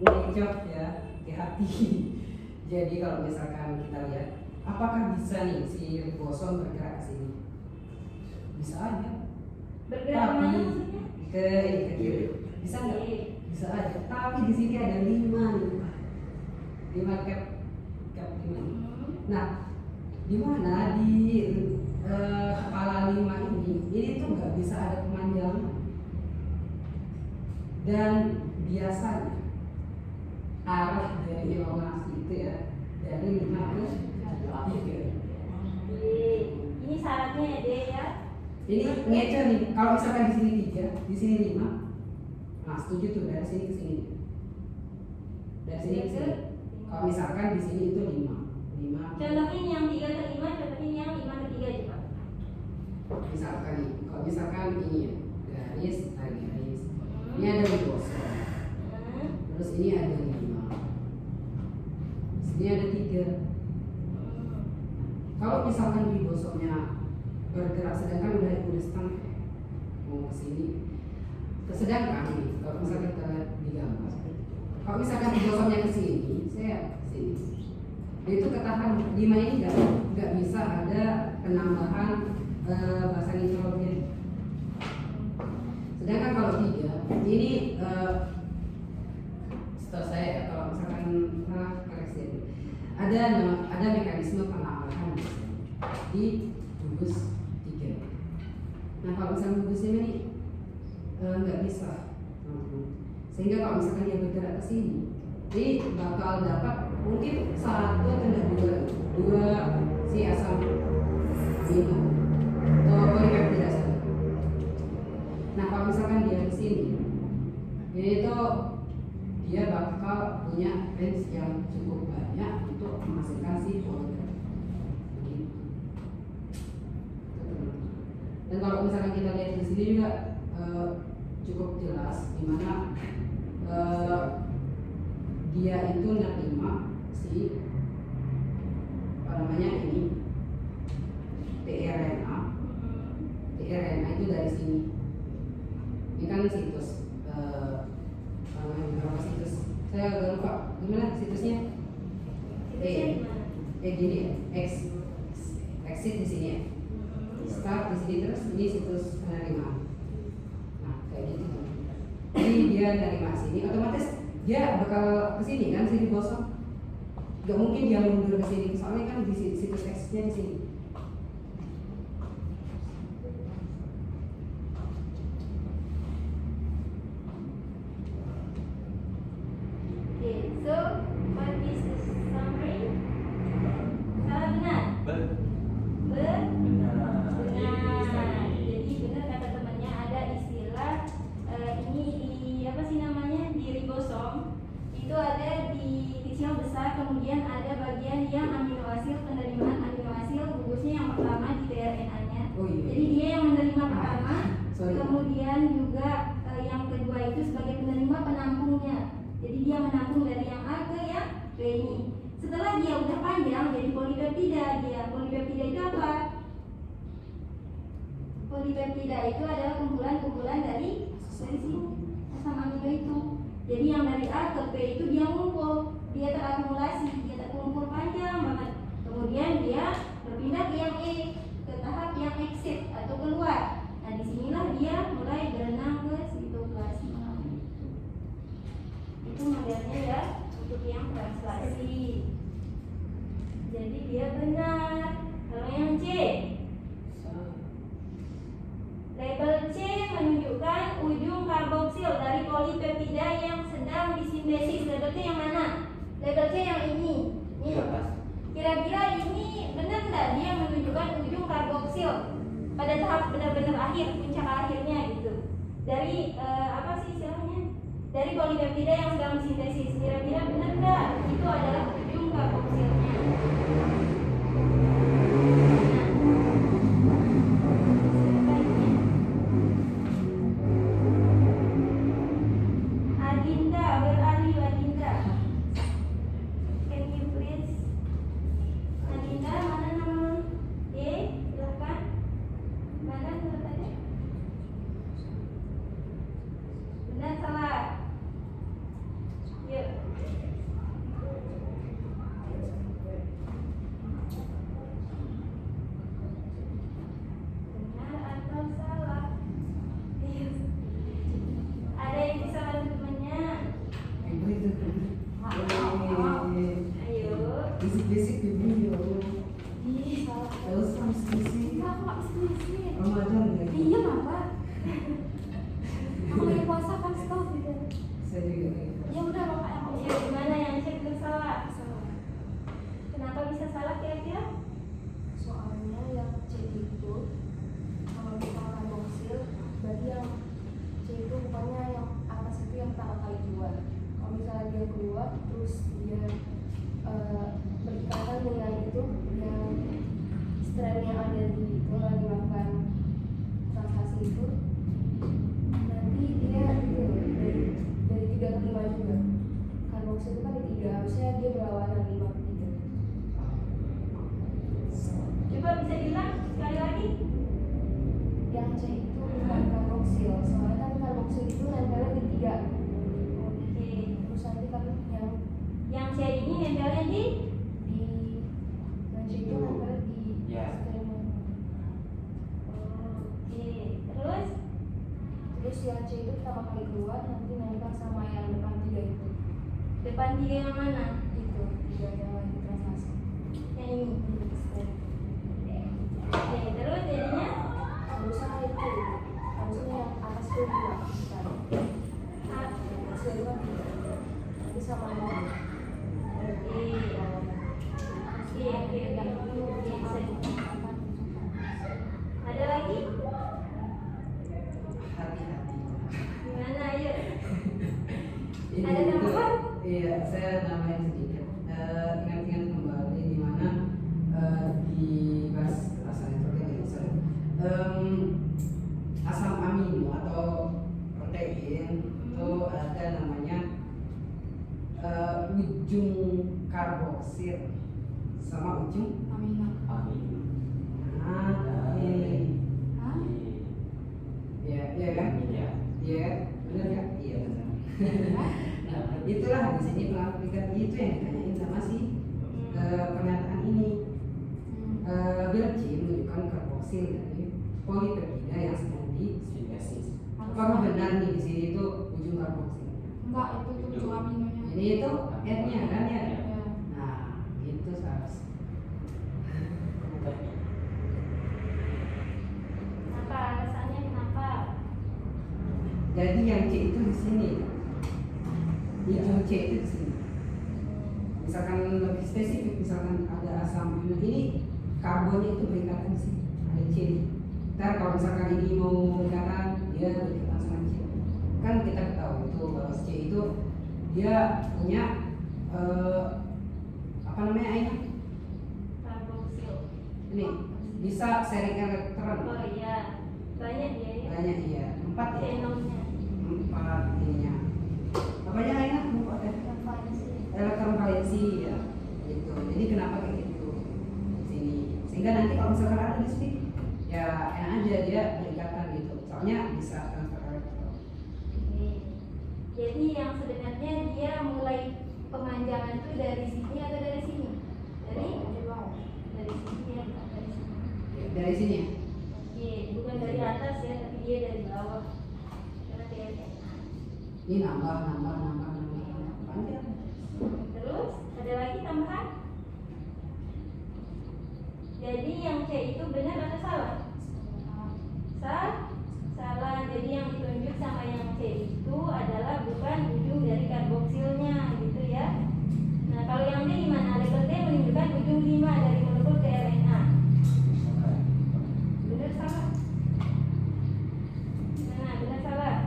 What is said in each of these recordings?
ngejok ya ke hati. Jadi kalau misalkan kita lihat, apakah bisa nih si ribosom bergerak ke sini? Bisa aja. Bergerak Tapi kemana maksudnya? ke kiri. Bisa nggak? Bisa aja. Tapi di sini ada 5 nih. 5 cap 5. Nah, di mana di kepala 5 ini tuh nggak bisa ada pemanjangan. Dan biasanya arah dari elongasi itu ya dari 5 ke 3. Ini syaratnya ya deh ya. Ini ngecer nih. Kalau misalkan di sini 3, di sini 5, nah setuju tuh dari sini ke sini. Dari sini ke sini. Kalau misalkan di sini itu 5. Contohin yang 3 ke 5, contohin yang 5 ke 3 coba. Misalkan nih, kalau misalkan ini ya garis, tarik garis. Ini ada ribosom. Terus ini ada 5. Sini ada 3. Kalau misalkan ribosomnya bergerak sedangkan udah stand mau ke sini. Sedangkan nih, kalau misalkan kita lihat di gambar, kalau misalkan ribosomnya ke sini, saya ke sini. Itu ketahan 5 ini nggak bisa ada penambahan bahasa nitrogen. Sedangkan kalau 3 ini setahu saya ya, kalau misalkan koreksi ada mekanisme penambahan di gugus 3. Nah kalau misalnya gugus ini nggak bisa, sehingga kalau misalkan dia bergerak ke sini, ini bakal dapat mungkin 1 atau 2 si asam amino atau polipeptida saja. Nah kalau misalkan dia ke sini, itu dia bakal punya range yang cukup banyak untuk menghasilkan si polipeptida. Dan kalau misalkan kita lihat di sini juga cukup jelas di mana dia itu nerima si apa namanya ini tRNA itu dari sini. Ini kan situs berapa situs? Saya agak lupa. Gimana situsnya? Gini ya, exit di sini ya. Start di sini terus ini situs penerimaan. Nah kayak gitu. Jadi dia nerima sini, otomatis dia bakal ke sini kan, sini kosong. Gak mungkin dia mundur ke sini, soalnya kan di situs exitnya di sini. So what is the summary? Salah benar? Benar. Jadi benar kata temannya, ada istilah ini di apa sih namanya, di ribosom itu ada di sel besar, kemudian ada bagian yang amino asid, penerimaan amino asid gugusnya yang pertama di tRNA-nya. Jadi dia yang menerima pertama, kemudian juga yang kedua itu sebagai penerima penampungnya. Jadi dia menampung dari yang A ke yang B ini. Setelah dia udah panjang jadi polipeptida. Polipeptida itu apa? Polipeptida itu adalah kumpulan-kumpulan dari sini asam amino itu. Jadi yang dari A ke B itu dia ngumpul, dia terakumulasi, dia terkumpul panjang banget. Kemudian dia berpindah ke yang E, ke tahap yang exit atau keluar. Nah disinilah dia mulai berenang ke sitoplasma. Itu modelnya ya untuk yang translasi. Jadi dia benar. Kalau yang C, label C menunjukkan ujung karboksil dari polipeptida yang sedang disintesis. Label C yang mana? Label C yang ini. Kira-kira ini benar nggak dia menunjukkan ujung karboksil pada tahap benar-benar akhir, puncak akhirnya gitu. Dari apa sih istilahnya? Dari polipeptida yang sedang disintesis. Kira-kira benar nggak itu adalah ujung karboksilnya? Adinda, where are you Adinda? Can you please? Adinda, mana nama? Silakan. Mana tulisannya? Benar salah? terus dia berkaitan dengan itu yang strand yang ada di itu lagi melakukan transaksi itu, nanti dia itu dari 3 ke 5 juga. Karboksil itu kan di 3, harusnya dia berlawanan 5 ke 3. Coba bisa diulang sekali lagi. Yang C itu bukan karboksil, soalnya kan karboksil itu nempelnya di 3. Oke. Terus nanti kan Yang C ini nempelnya di yang C itu nempelnya di Ya. strand. Oke. Terus yang C itu pertama kali keluar nanti nempel sama yang depan 3 itu. Depan 3 yang mana? Itu 3 yang lagi transaksi. Yang ini. Strand. Oke, terus jadinya Harusnya itu, harusnya yang atas itu 2 bukan. Sudah 2 nanti sama yang ini. Oke, bisa. Ada lagi? Hati-hati. Gimana ayo? Ini Ada itu, tambahan? iya, saya nambahin sedikit. Ingat-ingat kembali di mana di bahas asam nitrogen ini, asam amino atau protein itu ada namanya ujung karboksil sama ujung Amin. nah ini ya kan Ya. iya benar kan iya benar nah itulah di sini pengaplikasi itu yang ditanyain sama si pernyataan ini. Virgin menunjukkan karboksil dari polipeptida yang sedang disintesis. Apakah benar nih di sini itu ujung karboksil? Enggak, itu tuh ujung aminonya. Ini itu N-nya kan ya? Ya. Nah, itu seharusnya. Kenapa? Alasannya kenapa? Jadi yang C itu di sini. Ujung C itu di sini. Misalkan lebih spesifik, misalkan ada asam amino ini, karbonnya itu berikatan sih, ada C. Ntar kalau misalkan ini mau berikatan, dia berikatan sama C. Kan kita ketahui itu bahwa C itu dia punya apa namanya ini? Karboksil. Ini bisa seri elektron. Oh iya, banyak dia ya. Banyak iya, 4 ya. Genomnya. 4 ininya. Apanya enak buat elektron valensi ya. Gitu. Jadi kenapa kayak gitu? Di sini. Sehingga nanti kalau misalkan ada di sini ya enak aja dia berikatan gitu. Soalnya bisa transfer elektron. Oke. Jadi yang sebenarnya dia mulai pemanjangan itu dari sini atau dari sini? Dari bawah. Dari sini ya, bukan dari sini. Ya, dari sini ya. Oke, bukan dari atas ya, tapi dia dari bawah. Karena dia Ini nambah. Panjang. Terus ada lagi tambahan? Jadi yang C itu benar atau salah? Salah. Jadi yang ditunjuk sama yang C itu adalah bukan ujung dari karboksilnya gitu ya. Nah kalau yang D gimana? Label D menunjukkan ujung 5 dari molekul tRNA. Benar salah? Nah benar salah.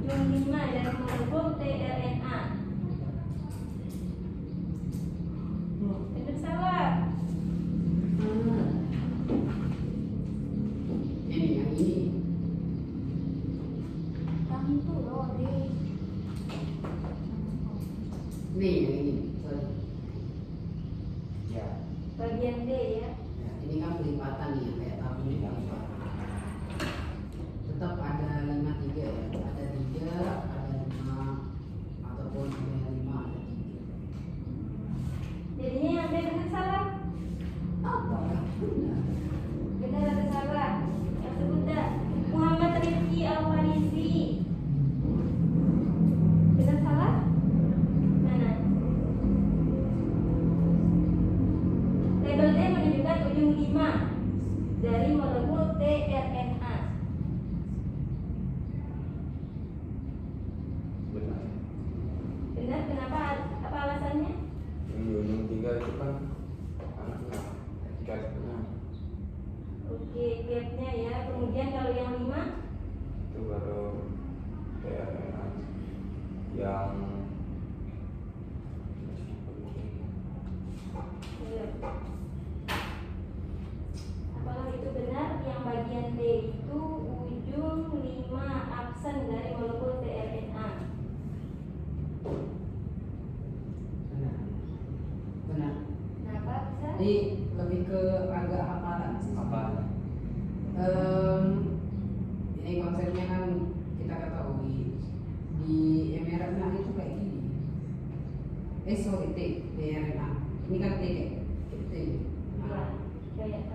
Ujung 5 dari molekul tRNA. Benar salah? Ini yang ini. Yang itu loh, deh. Nih yang ini. Sorry. Ya. Bagian D ya. Ini kan pelipatan nih yang kayak tabung ini. Tetap ada 5 3 ya. Ada 3, ada 5 ataupun ada 5 ada 3. Jadinya yang D benar salah? Apakah benar? Benar atau salah? Yang sebut dah Muhammad Rifki Al-Farisi. Benar salah? Mana? Label D menunjukkan ujung 5 dari molekul tRNA. Benar. Benar, kenapa? Apa alasannya? Yang di ujung 3 itu kan anaknya. 3 sebenarnya. Oke, gapnya ya. Kemudian kalau yang 5 Itu baru tRNA yang Apakah itu benar yang bagian D itu ujung 5 absen dari molekul tRNA? Benar. Kenapa bisa? Ini lebih ke agak hafalan sih. Apa? Ini konsepnya kan kita ketahui di mRNA itu kayak gini. Sorry, tRNA. Ini kan T kayak T. Ya, kayak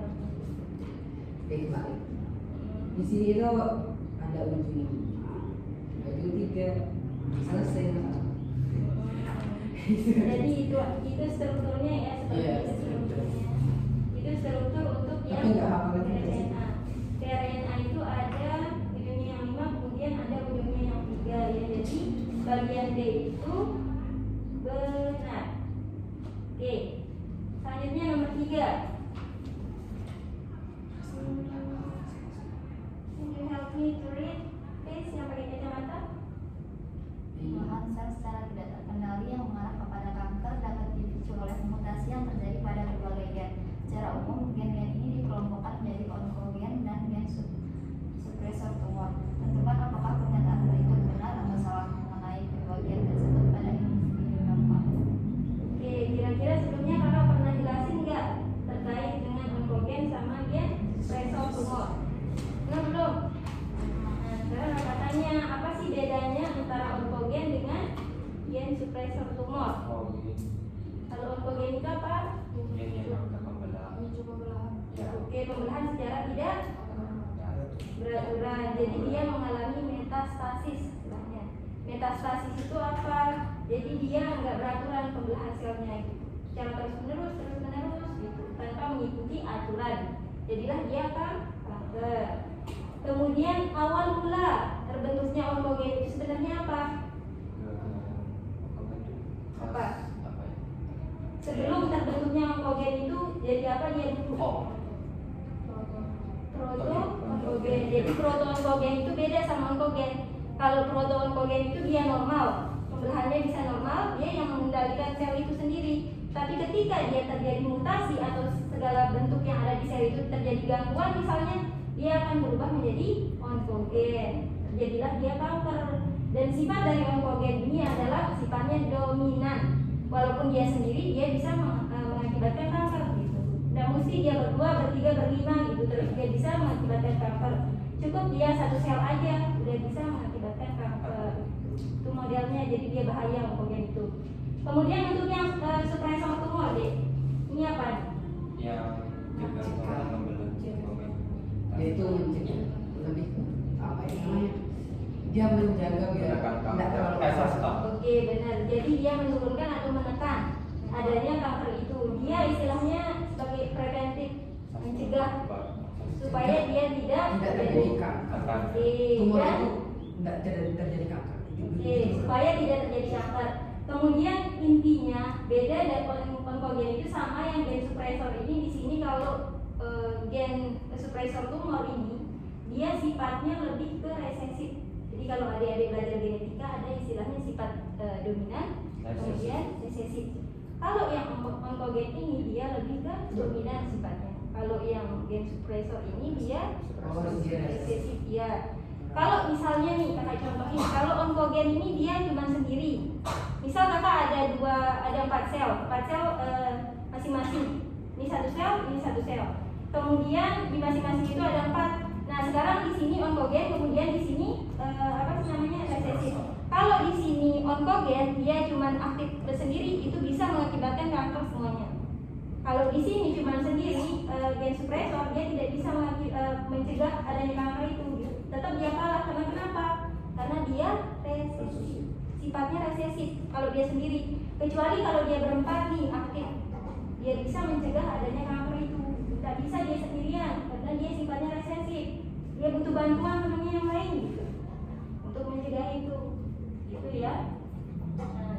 T kebalik. Di sini itu ada ujung 3 selesai masalah. Jadi itu strukturnya ya, seperti Iya. itu strukturnya. Itu struktur untuk Tapi yang nggak hafal lagi sih. tRNA. tRNA itu ada ujungnya yang 5, kemudian ada ujungnya yang 3 ya. Jadi bagian D itu benar. Oke. Selanjutnya nomor 3. Can you help me to read, please, yang pakai kacamata? Pembuahan sel secara tidak terkendali yang mengarah kepada kanker dapat dipicu oleh mutasi yang terjadi pada berbagai gen. Secara umum, gen-gen ini dikelompokkan menjadi onkogen dan gen supresor tumor. Tentukan apakah pernyataan berikut benar atau salah mengenai kedua gen tersebut pada individu normal. Oke, kira-kira sebelumnya kakak pernah jelasin nggak terkait dengan onkogen sama gen supresor tumor? Belum. Nah, sekarang kakak tanya, apa sih bedanya antara onkogen dengan gen supresor tumor? Oh, begini. Kalau onkogen itu apa? Ini yang akan membelah. Memicu pembelahan. Ya. Oke, pembelahan secara tidak Ya. berat-berat. Jadi dia mengalami metastasis istilahnya. Metastasis itu apa? Jadi dia nggak beraturan pembelahan selnya gitu. Secara terus menerus gitu, tanpa mengikuti aturan. Jadilah dia kanker. Kemudian awal mula terbentuknya onkogen itu sebenarnya apa? Apa? Apa ya? Sebelum terbentuknya onkogen itu jadi apa dia dulu? Oh, Proto-onkogen. Jadi proto-onkogen itu beda sama onkogen. Kalau proto-onkogen itu dia normal, pembelahannya bisa normal, dia yang mengendalikan sel itu sendiri. Tapi ketika dia terjadi mutasi atau segala bentuk yang ada di sel itu terjadi gangguan misalnya, dia akan berubah menjadi onkogen. Terjadilah dia kanker. Dan sifat dari onkogen ini adalah sifatnya dominan. Walaupun dia sendiri, dia bisa mengakibatkan kanker gitu. Tidak mesti dia berdua, bertiga, berlima gitu, terus dia bisa mengakibatkan kanker. Cukup dia satu sel aja udah bisa mengakibatkan kanker. Itu modelnya, jadi dia bahaya onkogen itu. Kemudian untuk yang supresor tumor deh, ini apa? yang juga orang membelah. Dia itu mencegah lebih ke apa ya namanya? Dia menjaga biar tidak terlalu Stop. Oke, benar. Jadi dia menurunkan atau menekan adanya kanker itu. Dia istilahnya sebagai preventif, mencegah supaya dia tidak terjadi kanker. Oke, Tumor dan itu tidak terjadi kanker. oke, supaya tidak terjadi kanker. Kemudian intinya beda dari onkogen itu sama yang gen supresor ini. Di sini kalau gen supresor tumor ini dia sifatnya lebih ke resesif. Jadi kalau adik-adik belajar genetika ada istilahnya sifat dominan, kemudian resesif. Kalau yang onkogen ini dia lebih ke dominan sifatnya. Kalau yang gen supresor ini dia resesif ya. Kalau misalnya nih kakak contohin, kalau onkogen ini dia cuma sendiri. Misal kakak ada 4 sel masing-masing. Ini satu sel. Kemudian di masing-masing itu ada 4. Nah sekarang di sini onkogen, kemudian di sini resesif. Kalau di sini onkogen dia cuma aktif bersendiri, itu bisa mengakibatkan kanker semuanya. Kalau di sini cuma sendiri gen supresor dia tidak bisa mencegah adanya kanker itu. Tetap dia kalah karena kenapa? Karena dia resesif. Sifatnya resesif kalau dia sendiri. Kecuali kalau dia berempat nih aktif, dia bisa mencegah adanya kanker itu. Tidak bisa dia sendirian karena dia sifatnya resesif. Dia butuh bantuan temannya yang lain gitu untuk mencegah itu. Gitu ya.